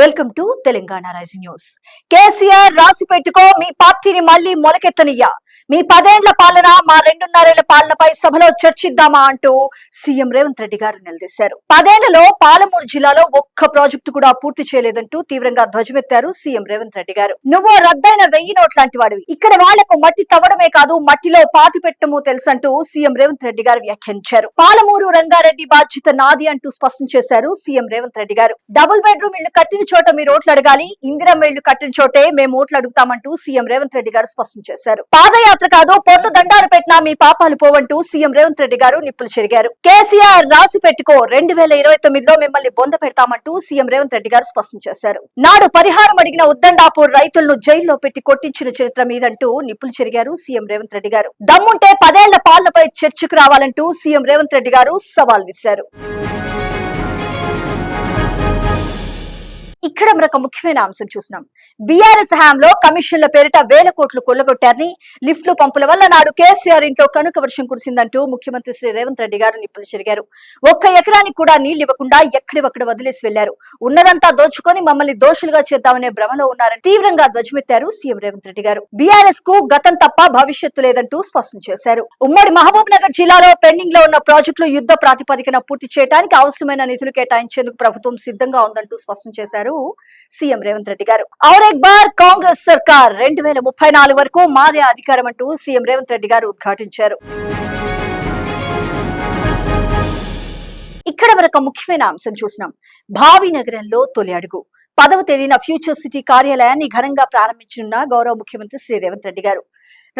Welcome to Telangana rising news. KCR రాసి పెట్టుకో, మీ పార్టీని మళ్లీ మొలకెత్తనియ్యా. మీ 10 ఏళ్ల పాలన, మా 2.5 ఏళ్ల పాలనపై సభలో చర్చిద్దామా అంటూ సీఎం రేవంత్ రెడ్డి గారు నిలదీశారు. 10 ఏళ్లలో పాలమూరు జిల్లాలో ఒక్క ప్రాజెక్టు కూడా పూర్తి చేయలేదంటూ తీవ్రంగా ధ్వజమెత్తారు సీఎం రేవంత్ రెడ్డి గారు. నువ్వు రద్దయిన 1000 నోట్ లాంటి వాడివి, ఇక్కడ వాళ్లకు మట్టి తవ్వడమే కాదు మట్టిలో పాతి పెట్టడము తెలుసంటూ సీఎం రేవంత్ రెడ్డి గారు వ్యాఖ్యానించారు. పాలమూరు రంగారెడ్డి బాధ్యత నాది అంటూ స్పష్టం చేశారు సీఎం రేవంత్ రెడ్డి గారు. డబుల్ బెడ్రూమ్ ఇళ్లు కట్టిన చోట మీరు ఓట్లు అడగాలి, ఇందిరమ్మ ఇళ్లు కట్టిన చోటే మేము ఓట్లు అడుగుతామంటూ సీఎం రేవంత్ రెడ్డి గారు స్పష్టం చేశారు. పాదయాత్ర కాదు, పొర్లు దండాలు పెట్టినా మీ పాపాలు పోవంటూ సీఎం రేవంత్ రెడ్డి గారు నిప్పులు చెరిగారు. కేసీఆర్ రాసి పెట్టుకో, 2029లో మిమ్మల్ని బొంద పెడతామంటూ సీఎం రేవంత్ రెడ్డి గారు స్పష్టం చేశారు. నాడు పరిహారం అడిగిన ఉద్దండాపూర్ రైతులను జైల్లో పెట్టి కొట్టించిన చరిత్ర మీదంటూ నిప్పులు చెరిగారు సీఎం రేవంత్ రెడ్డి గారు. దమ్ముంటే 10 ఏళ్ల పాలనపై చర్చకు రావాలంటూ సీఎం రేవంత్ రెడ్డి గారు సవాల్ విసిరారు. ఇక్కడ మరొక ముఖ్యమైన అంశం చూస్తున్నాం. బీఆర్ఎస్ హయాంలో కమిషన్ల పేరిట 1000 కోట్లు కొల్లగొట్టారని, లిఫ్ట్లు పంపుల వల్ల నాడు కేసీఆర్ ఇంట్లో కనుక వర్షం కురిసిందంటూ ముఖ్యమంత్రి శ్రీ రేవంత్ రెడ్డి గారు నిప్పులు చెరిగారు. 1 ఎకరానికి కూడా నీళ్లు ఇవ్వకుండా ఎక్కడివక్కడ వదిలేసి వెళ్లారు. ఉన్నదంతా దోచుకొని మమ్మల్ని దోషులుగా చేద్దామనే భ్రమలో ఉన్నారని తీవ్రంగా ధ్వజమెత్తారు సీఎం రేవంత్ రెడ్డి గారు. బీఆర్ఎస్ కు గతం తప్ప భవిష్యత్తు లేదంటూ స్పష్టం చేశారు. ఉమ్మడి మహబూబ్ నగర్ జిల్లాలో పెండింగ్ లో ఉన్న ప్రాజెక్టులు యుద్ధ ప్రాతిపదికన పూర్తి చేయడానికి అవసరమైన నిధులు కేటాయించేందుకు ప్రభుత్వం సిద్ధంగా ఉందంటూ స్పష్టం చేశారు సీఎం రేవంత్ రెడ్డి గారు. ఔర్ ఎక్ బార్ కాంగ్రెస్ సర్కార్, 2034 వరకు మాదే అధికారం అంటూ సీఎం రేవంత్ రెడ్డి గారు ఉద్ఘాటించారు. ఇక్కడ మరొక ముఖ్యమైన అంశం చూసినాం. భావి నగరంలో తొలి అడుగు. 10వ తేదీన ఫ్యూచర్ సిటీ కార్యాలయాన్ని ఘనంగా ప్రారంభించనున్న గౌరవ ముఖ్యమంత్రి శ్రీ రేవంత్ రెడ్డి గారు.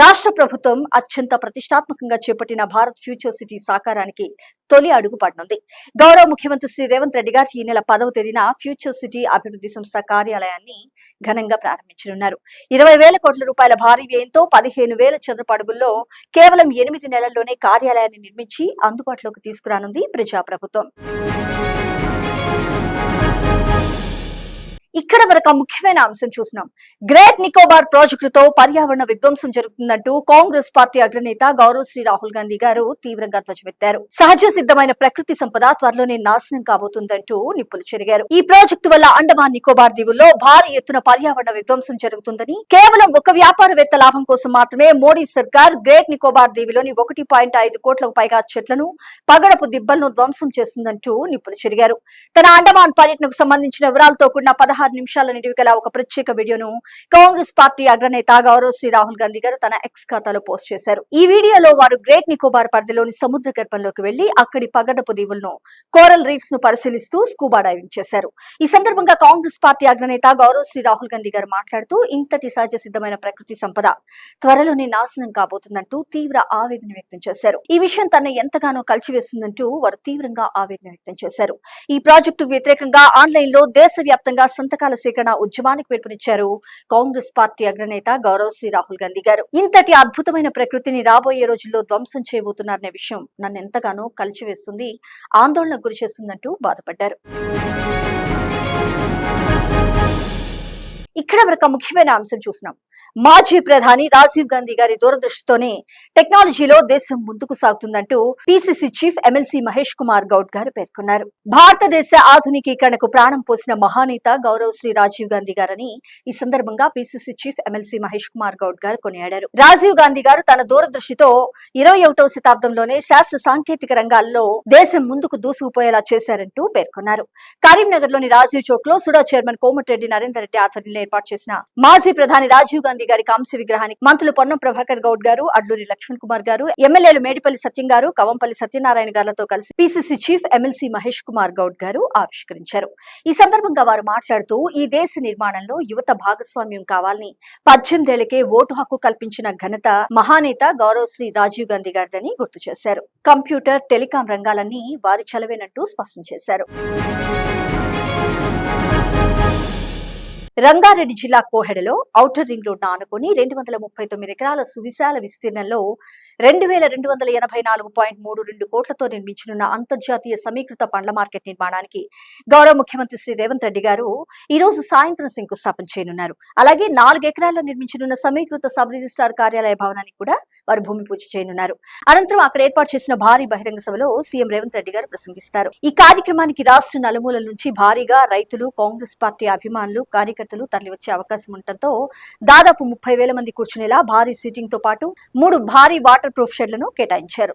రాష్ట్ర ప్రభుత్వం అత్యంత ప్రతిష్టాత్మకంగా చేపట్టిన భారత్ ఫ్యూచర్ సిటీ సాకారానికి తొలి అడుగు పడనుంది. గౌరవ ముఖ్యమంత్రి శ్రీ రేవంత్ రెడ్డి గారు ఈ నెల 10వ తేదీన ఫ్యూచర్ సిటీ అభివృద్ధి సంస్థ కార్యాలయాన్ని ఘనంగా ప్రారంభించనున్నారు. 20,000 కోట్ల రూపాయల భారీ వ్యయంతో 15,000 చదరపు అడుగుల్లో కేవలం 8 నెలల్లోనే కార్యాలయాన్ని నిర్మించి అందుబాటులోకి తీసుకురానుంది ప్రజాప్రభుత్వం. ఇక్కడ మరొక ముఖ్యమైన అంశం చూసినాం. గ్రేట్ నికోబార్ ప్రాజెక్టుతో పర్యావరణ విధ్వంసం జరుగుతుందంటూ కాంగ్రెస్ పార్టీ అగ్రనేత గౌరవ్ శ్రీ రాహుల్ గాంధీ గారు తీవ్రంగా ధ్వజమెత్తారు. సహజ సిద్ధమైన ప్రకృతి సంపద త్వరలోనే నాశనం కాబోతుందంటూ నిప్పులు చెరిగారు. ఈ ప్రాజెక్టు వల్ల అండమాన్ నికోబార్ దీవుల్లో భారీ ఎత్తున పర్యావరణ విధ్వంసం జరుగుతుందని, కేవలం ఒక వ్యాపారవేత్త లాభం కోసం మాత్రమే మోడీ సర్కార్ గ్రేట్ నికోబార్ దీవిలోని 1.5 కోట్లకు పైగా చెట్లను, పగడపు దిబ్బలను ధ్వంసం చేస్తుందంటూ నిప్పులు చెరిగారు. తన అండమాన్ పర్యటనకు సంబంధించిన వివరాలతో కూడిన 16 నిమిషాల నిడివి గల ఒక ప్రత్యేక వీడియోను కాంగ్రెస్ పార్టీ అగ్రనేత గౌరవ్ శ్రీ రాహుల్ గాంధీ గారు తన ఎక్స్ ఖాతాలో పోస్ట్ చేశారు. ఈ వీడియోలో వారు గ్రేట్ నికోబార్ పరిధిలోని సముద్ర గర్భంలోకి వెళ్లి అక్కడి పగడపు దీవులను, కోరల్ రీఫ్స్ ను పరిశీలిస్తూ స్కూబా డైవింగ్ చేశారు. ఈ సందర్భంగా కాంగ్రెస్ పార్టీ అగ్రనేత గౌరవ్ శ్రీ రాహుల్ గాంధీ గారు మాట్లాడుతూ, ఇంతటి సహజ సిద్ధమైన ప్రకృతి సంపద త్వరలోనే నాశనం కాబోతుందంటూ తీవ్ర ఆవేదన వ్యక్తం చేశారు. ఈ విషయం తనను ఎంతగానో కలిచివేస్తుందంటూ వారు తీవ్రంగా ఆవేదన వ్యక్తం చేశారు. ఈ ప్రాజెక్టుకు వ్యతిరేకంగా ఆన్లైన్ లో దేశవ్యాప్తంగా సంతకాల సేకరణ ఉద్యమానికి పిలుపునిచ్చారు కాంగ్రెస్ పార్టీ అగ్రనేత గౌరవ్ శ్రీ రాహుల్ గాంధీ గారు. ఇంతటి అద్భుతమైన ప్రకృతిని రాబోయే రోజుల్లో ధ్వంసం చేయబోతున్నారనే విషయం నన్ను ఎంతగానో కలిచివేస్తుంది, ఆందోళనకు గురి చేస్తుందంటూ బాధపడ్డారు. ఇక్కడ మరొక ముఖ్యమైన అంశం చూసినాం. మాజీ ప్రధాని రాజీవ్ గాంధీ గారి దూరదృష్టితోనే టెక్నాలజీలో దేశం ముందుకు సాగుతుందంటూ PCC chief MLC Mahesh Kumar Goud గారు పేర్కొన్నారు. భారతదేశ ఆధునికీకరణకు ప్రాణం పోసిన మహానేత గౌరవ్ శ్రీ రాజీవ్ గాంధీ గారని ఈ సందర్భంగా PCC chief MLC Mahesh Kumar Goud గారు కొనియాడారు. రాజీవ్ గాంధీ గారు తన దూరదృష్టితో 21వ శతాబ్దంలోనే శాస్త్ర సాంకేతిక రంగాల్లో దేశం ముందుకు దూసుకుపోయేలా చేశారంటూ పేర్కొన్నారు. కరీంనగర్ లోని రాజీవ్ చౌక్ లో సుడా చైర్మన్ కోమటిరెడ్డి నరేందర్ రెడ్డి ఆధ్వర్యంలో ఏర్పాటు చేసిన మాజీ ప్రధాని రాజీవ్ గాంధీ గారి కాంస్య విగ్రహానికి మంత్రులు పొన్నం ప్రభాకర్ గౌడ్ గారు, అడ్లూరి లక్ష్మణ్ కుమార్ గారు, ఎమ్మెల్యేలు మేడిపల్లి సత్యం గారు, కవంపల్లి సత్యనారాయణ గారితో కలిసి PCC chief MLC Mahesh Kumar Goud గారు ఆవిష్కరించారు. ఈ సందర్భంగా వారు మాట్లాడుతూ, ఈ దేశ నిర్మాణంలో యువత భాగస్వామ్యం కావాలని 18 ఏళ్లకే ఓటు హక్కు కల్పించిన ఘనత మహానేత గౌరవ్ శ్రీ రాజీవ్ గాంధీ గారిదని గుర్తు చేశారు. కంప్యూటర్, టెలికాం రంగాలన్నీ వారి చలవేనంటూ స్పష్టం చేశారు. రంగారెడ్డి జిల్లా కోహెడలో ఔటర్ రింగ్ రోడ్ ఆనుకుని 239 ఎకరాల సువిశాల విస్తీర్ణంలో 2284.32 కోట్లతో నిర్మించనున్న అంతర్జాతీయ సమీకృత పండ్ల మార్కెట్ నిర్మాణానికి గౌరవ ముఖ్యమంత్రి శ్రీ రేవంత్ రెడ్డి గారు ఈ రోజు సాయంత్రం శంకుస్థాపన చేయనున్నారు. అలాగే 4 ఎకరాల్లో నిర్మించనున్న సమీకృత సబ్ రిజిస్ట్రార్ కార్యాలయ భవనానికి కూడా వారు భూమి పూజ చేయనున్నారు. అనంతరం అక్కడ ఏర్పాటు చేసిన భారీ బహిరంగ సభలో సీఎం రేవంత్ రెడ్డి గారు ప్రసంగిస్తారు. ఈ కార్యక్రమానికి రాష్ట్ర నలుమూలల నుంచి భారీగా రైతులు, కాంగ్రెస్ పార్టీ అభిమానులు, కార్యకర్తలు తరలివచ్చే అవకాశం ఉండటంతో దాదాపు 30,000 మంది కూర్చునేలా భారీ సీటింగ్ తో పాటు 3 భారీ వాటర్ ప్రూఫ్ షెడ్లను కేటాయించారు.